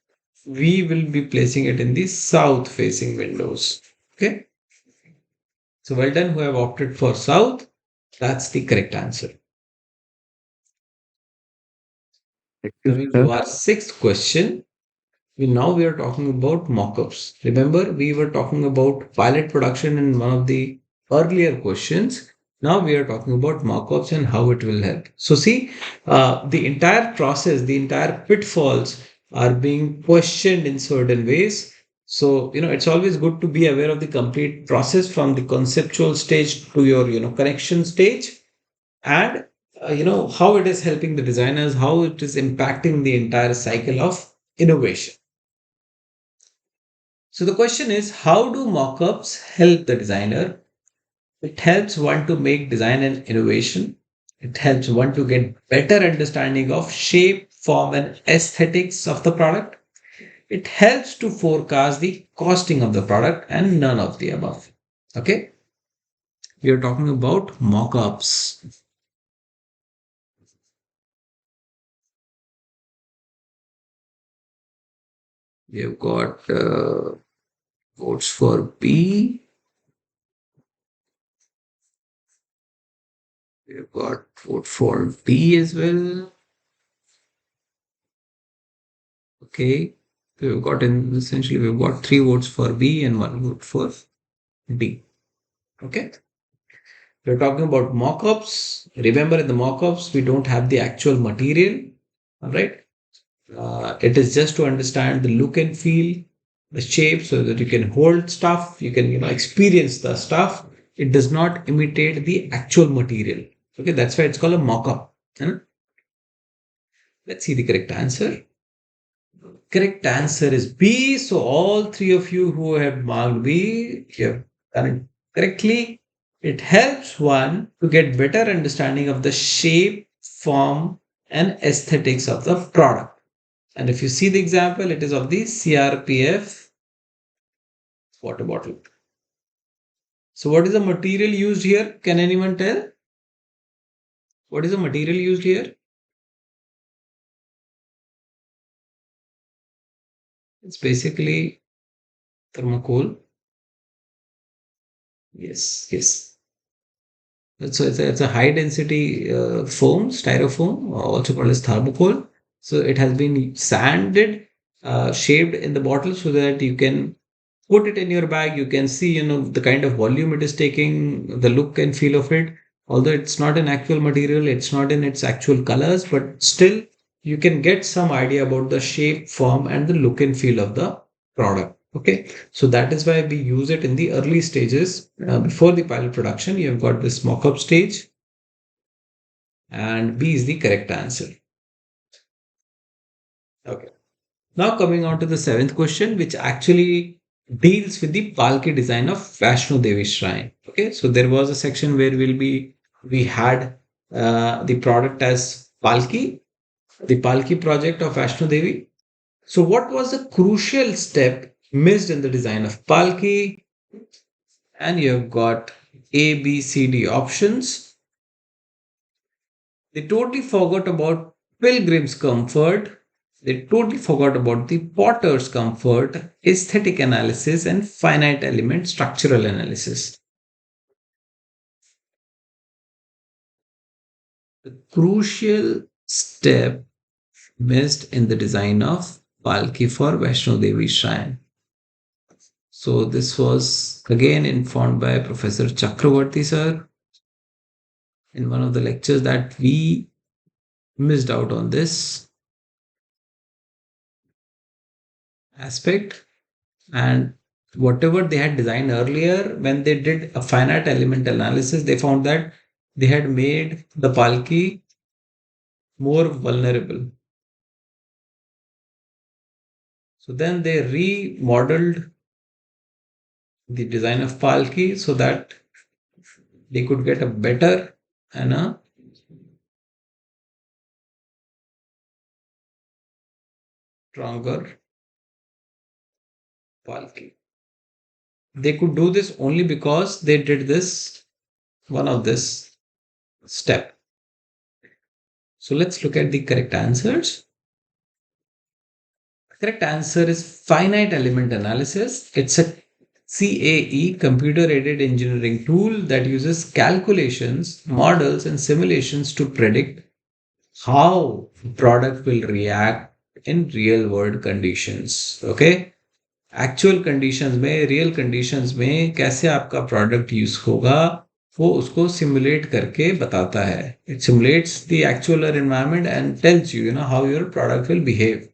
We will be placing it in the south facing windows. Okay. So well done who have opted for south. That's the correct answer. Coming to our sixth question. We are talking about mock-ups. Remember, we were talking about pilot production in one of the earlier questions. Now we are talking about mock-ups and how it will help. So see, the entire process, the entire pitfalls are being questioned in certain ways. So, it's always good to be aware of the complete process from the conceptual stage to your, connection stage, and, how it is helping the designers, how it is impacting the entire cycle of innovation. So the question is, how do mockups help the designer? It helps one to make design and innovation. It helps one to get better understanding of shape, form, and aesthetics of the product. It helps to forecast the costing of the product and none of the above. Okay. We are talking about mockups. We have got votes for B. We've got vote for D as well. Okay. We've got three votes for B and one vote for D. Okay. We're talking about mock-ups. Remember, in the mock-ups, we don't have the actual material. All right. It is just to understand the look and feel, the shape, so that you can hold stuff, you can experience the stuff. It does not imitate the actual material. Okay, that's why it's called a mock-up. Let's see the correct answer. Correct answer is B. So all three of you who have marked B, you have done it correctly. It helps one to get better understanding of the shape, form, and aesthetics of the product. And if you see the example, it is of the CRPF water bottle. So what is the material used here? Can anyone tell? What is the material used here? It's basically thermocol. Yes, yes. So it's a high density foam, styrofoam, also called as thermocol. So it has been sanded, shaped in the bottle so that you can put it in your bag. You can see, the kind of volume it is taking, the look and feel of it. Although it's not an actual material, it's not in its actual colors, but still you can get some idea about the shape, form, and the look and feel of the product. Okay, so that is why we use it in the early stages before the pilot production. You have got this mock-up stage, and B is the correct answer. Okay. Now coming on to the seventh question, which actually deals with the Palki design of Vaishno Devi Shrine. Okay, so there was a section where we had the product as Palki, the Palki project of Vaishno Devi. So what was the crucial step missed in the design of Palki? And you have got A, B, C, D options. They totally forgot about pilgrim's comfort. They totally forgot about the potter's comfort, aesthetic analysis, and finite element structural analysis. The crucial step missed in the design of Palki for Vaishno Devi Shrine. So this was again informed by Professor Chakravarti sir in one of the lectures that we missed out on this aspect. And whatever they had designed earlier, when they did a finite element analysis, they found that they had made the palki more vulnerable. So then they remodeled the design of palki so that they could get a better and a stronger palki. They could do this only because they did this one of this step. So let's look at the correct answers. Correct answer is finite element analysis. It's a CAE, computer aided engineering tool that uses calculations, models, and simulations to predict how product will react in real world conditions. Okay, actual conditions में real conditions में कैसे आपका product use होगा वो उसको simulate करके बताता है. It simulates the actual environment and tells you know how your product will behave.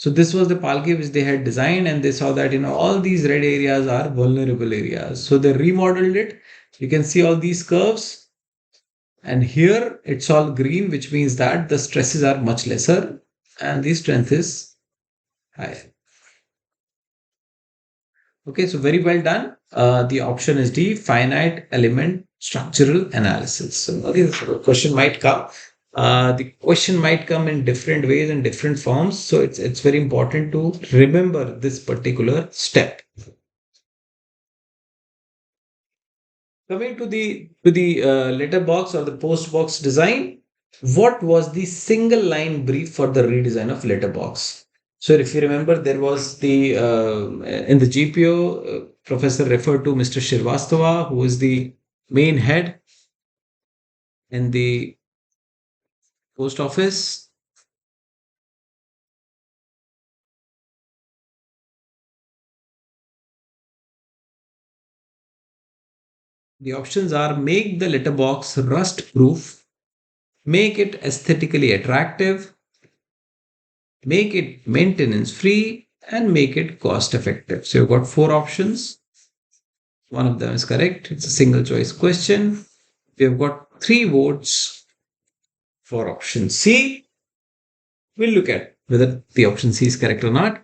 So this was the palki which they had designed, and they saw that all these red areas are vulnerable areas. So they remodeled it. You can see all these curves, and here it's all green, which means that the stresses are much lesser and the strength is high. Okay, so very well done. The option is D, finite element structural analysis. So, okay, so the question might come. The question might come in different ways and different forms. So it's very important to remember this particular step. Coming to the letterbox or the post box design, what was the single line brief for the redesign of letterbox? So if you remember, there was the in the GPO, professor referred to Mr. Shirvastava, who is the main head in the post office. The options are: make the letterbox rust proof, make it aesthetically attractive, make it maintenance free, and make it cost effective. So you've got four options. One of them is correct. It's a single choice question. We've got three votes for option C. We'll look at whether the option C is correct or not.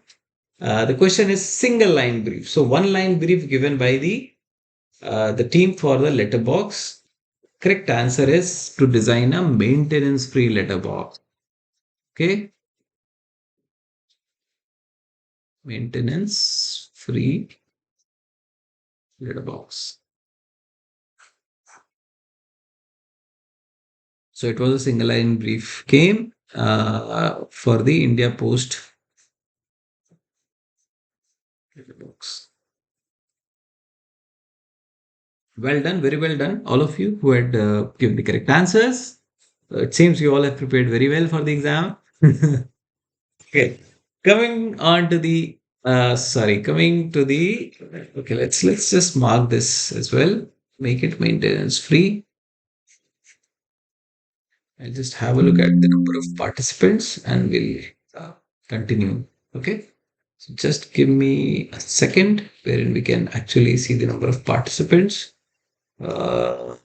The question is single line brief. So one line brief given by the team for the letterbox. Correct answer is to design a maintenance free letterbox. Okay, maintenance free letterbox. So it was a single line brief came for the India Post letterbox. Well done, very well done, all of you who had given the correct answers. It seems you all have prepared very well for the exam. Okay, coming on to the coming to the okay, let's just mark this as well. Make it maintenance free. I'll just have a look at the number of participants and we'll continue. Okay, so just give me a second wherein we can actually see the number of participants. Uh,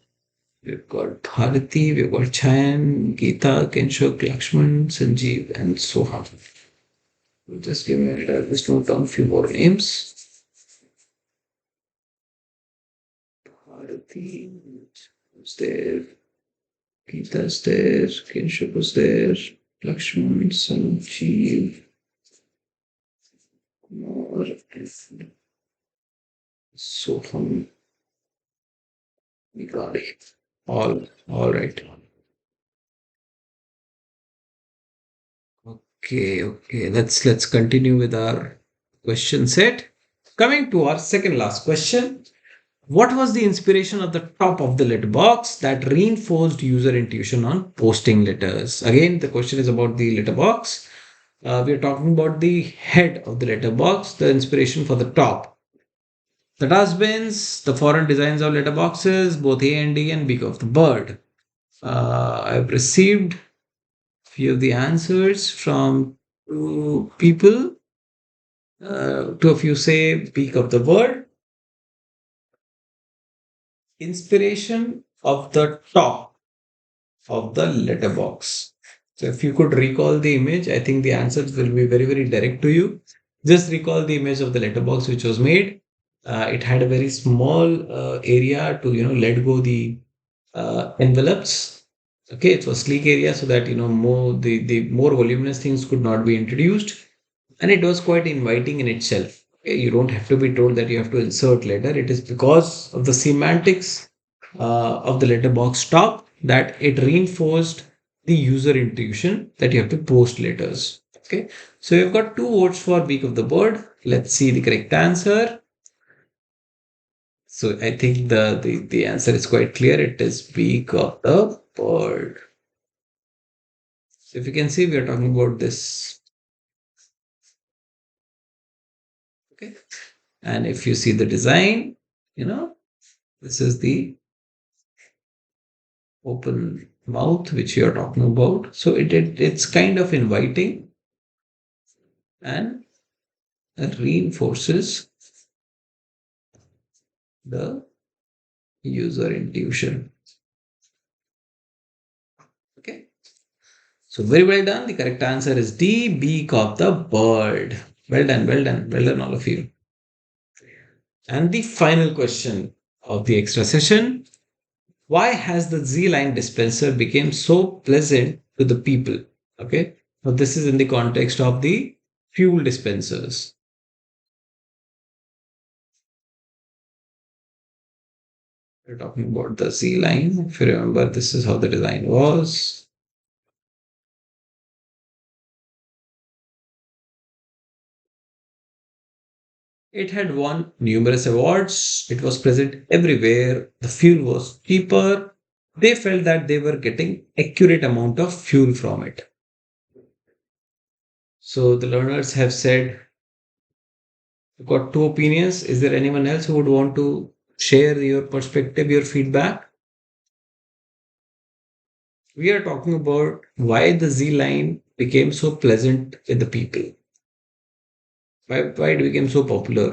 we've got Bharati, we've got Chayan, Geeta, Kinshuk, Lakshman, Sanjeev, and Soham. Just give me a minute. I'll just note down a few more names. Bharati was there. Geeta's there. Kinshuk was there. Lakshman, Sanjeev, Kumar, and Soham. We got it. All right. Okay. Let's continue with our question set. Coming to our second last question. What was the inspiration of the top of the letterbox that reinforced user intuition on posting letters? Again, the question is about the letterbox. We are talking about the head of the letterbox, the inspiration for the top. The dustbins, the foreign designs of letterboxes, both A and D, and beak of the bird. I've received few of the answers from two people. Two of you say beak of the bird. Inspiration of the top of the letterbox. So if you could recall the image, I think the answers will be very, very direct to you. Just recall the image of the letterbox which was made. It had a very small area to let go the envelopes. Okay, it was sleek area so that more the more voluminous things could not be introduced, and it was quite inviting in itself. Okay, you don't have to be told that you have to insert letter. It is because of the semantics of the letterbox top that it reinforced the user intuition that you have to post letters. Okay, so you've got two votes for beak of the bird. Let's see the correct answer. So I think the answer is quite clear. It is beak of the bird. So if you can see, we are talking about this. Okay, and if you see the design, this is the open mouth which you are talking about. So it's kind of inviting and reinforces the user intuition. Okay. So very well done. The correct answer is D, beak of the bird. Well done, all of you. And the final question of the extra session. Why has the Z line dispenser become so pleasant to the people? Okay. Now this is in the context of the fuel dispensers. We're talking about the Z line. If you remember, this is how the design was. It had won numerous awards. It was present everywhere. The fuel was cheaper. They felt that they were getting accurate amount of fuel from it. So the learners have said, you've got two opinions. Is there anyone else who would want to share your perspective, your feedback? We are talking about why the Z line became so pleasant with the people? Why it became so popular?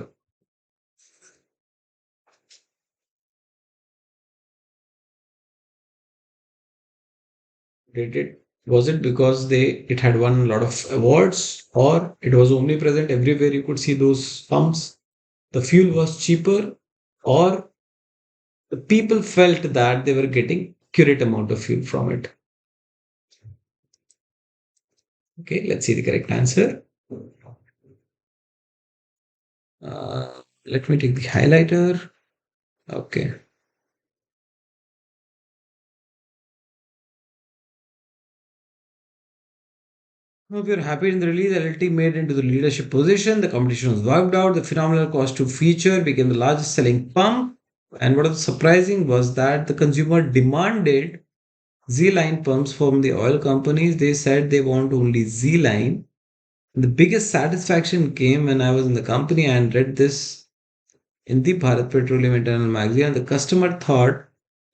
Did it Was it because it had won a lot of awards, or it was omnipresent everywhere you could see those pumps? The fuel was cheaper, or the people felt that they were getting accurate amount of fuel from it? Okay, let's see the correct answer. Let me take the highlighter. Okay. Now, if you're happy in the release, LLT made into the leadership position. The competition was wiped out. The phenomenal cost to feature became the largest selling pump. And what was surprising was that the consumer demanded Z line pumps from the oil companies. They said they want only Z line. The biggest satisfaction came when I was in the company and read this in the Bharat Petroleum Internal Magazine. The customer thought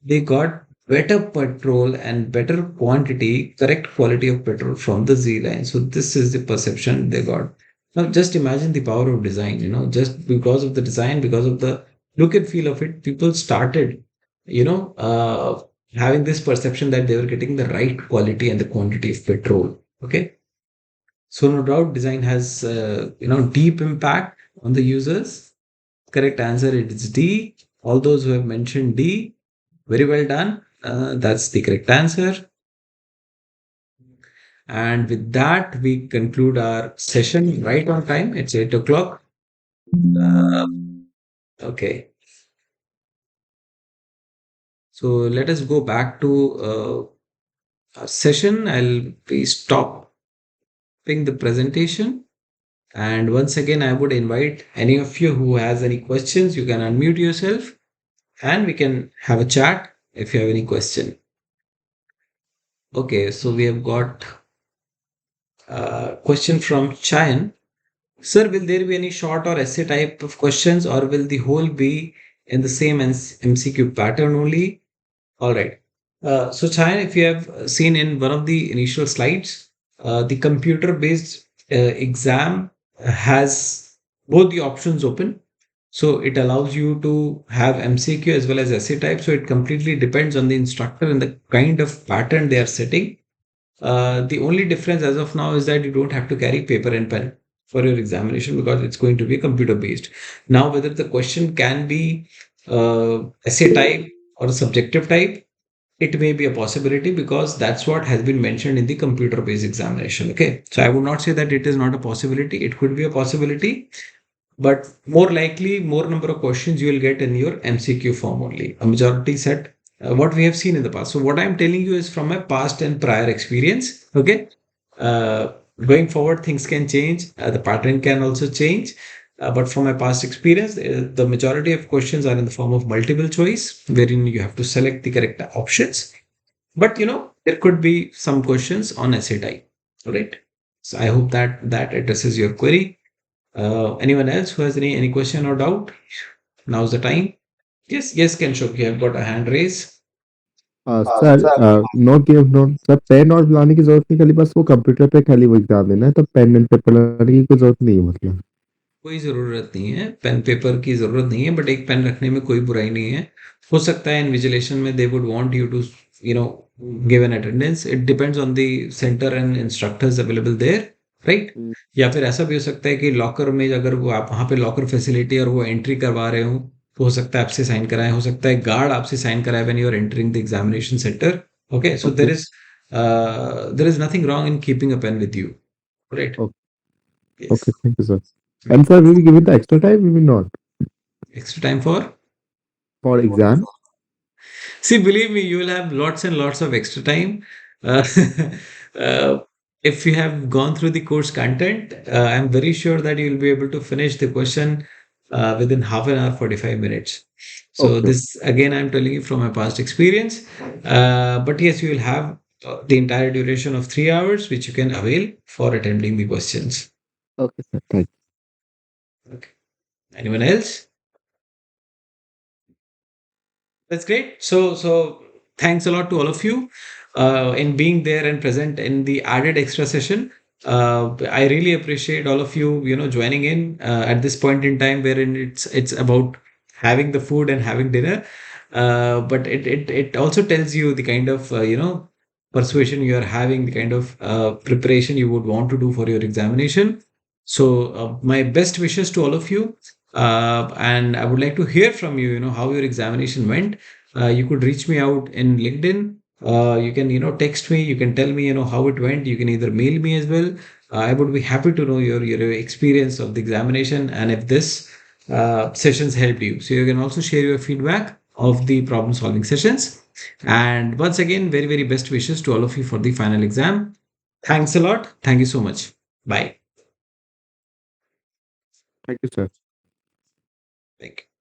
they got better petrol and better quantity, correct quality of petrol from the Z line. So this is the perception they got. Now just imagine the power of design, just because of the design, because of the look and feel of it, people started, having this perception that they were getting the right quality and the quantity of petrol. Okay. So no doubt design has, deep impact on the users. Correct answer is D. All those who have mentioned D, very well done. That's the correct answer. And with that, we conclude our session right on time. It's 8 o'clock. Uh, okay. So let us go back to our session. I'll be stopping the presentation. And once again, I would invite any of you who has any questions, you can unmute yourself and we can have a chat if you have any question. Okay, so we have got a question from Chayan. Sir, will there be any short or essay type of questions, or will the whole be in the same MCQ pattern only? All right. So, Chayan, if you have seen in one of the initial slides, the computer based exam has both the options open. So, it allows you to have MCQ as well as essay type. So, it completely depends on the instructor and the kind of pattern they are setting. The only difference as of now is that you don't have to carry paper and pen for your examination because it's going to be computer based. Now, whether the question can be essay type or subjective type, it may be a possibility because that's what has been mentioned in the computer based examination. Okay. So I would not say that it is not a possibility. It could be a possibility, but more likely, more number of questions you will get in your MCQ form only, a majority set, what we have seen in the past. So what I'm telling you is from my past and prior experience. Okay. uh, Going forward, things can change, the pattern can also change, but from my past experience, the majority of questions are in the form of multiple choice wherein you have to select the correct options, but there could be some questions on essay type. All right. So I hope that that addresses your query. Anyone else who has any question or doubt? Now's the time. Yes, yes, Kenshuk, you have got a hand raise. Sir note give note sir pen और लाने की जरूरत नहीं खाली बस वो computer पे खाली वो एग्जाम देना है तो पेन एंड पेपर लाने की कोई जरूरत नहीं है मतलब कोई ज़रूरत नहीं है, पेन पेपर की ज़रूरत नहीं है, बट एक पेन रखने में कोई बुराई नहीं है। हो सकता है इन्विजिलेशन में they would want you to you know give an attendance. It depends on the centre and instructors available there, right? या फिर ऐसा भी हो सकता है कि लॉकर में अगर वो आप वहाँ पे लॉकर फैसिलिटी और वो एंट्री करवा रहे हो, तो हो सकता है आपसे साइन कराएं, हो सकता है गार्ड आपसे साइन कराए when you are entering the examination centre. Okay, so okay there is nothing wrong in keeping a pen with you, right? Okay yes. Thank you sir and sir we will give it the extra time we will not extra time for? For exam See, believe me, you will have lots and lots of extra time. Uh, uh, if you have gone through the course content, I'm very sure that you will be able to finish the question within half an hour, 45 minutes. So, okay this again, I'm telling you from my past experience. But yes, you will have the entire duration of 3 hours, which you can avail for attending the questions. Okay sir thank Okay. Anyone else? That's great. So thanks a lot to all of you. in being there and present in the added extra session. I really appreciate all of you, joining in at this point in time wherein it's about having the food and having dinner. But it also tells you the kind of persuasion you are having, the kind of preparation you would want to do for your examination. So my best wishes to all of you, and I would like to hear from you. You know how your examination went. You could reach me out in LinkedIn. You can text me. You can tell me how it went. You can either mail me as well. I would be happy to know your experience of the examination and if this sessions helped you. So you can also share your feedback of the problem solving sessions. And once again, very, very best wishes to all of you for the final exam. Thanks a lot. Thank you so much. Bye. Thank you, sir. Thank you.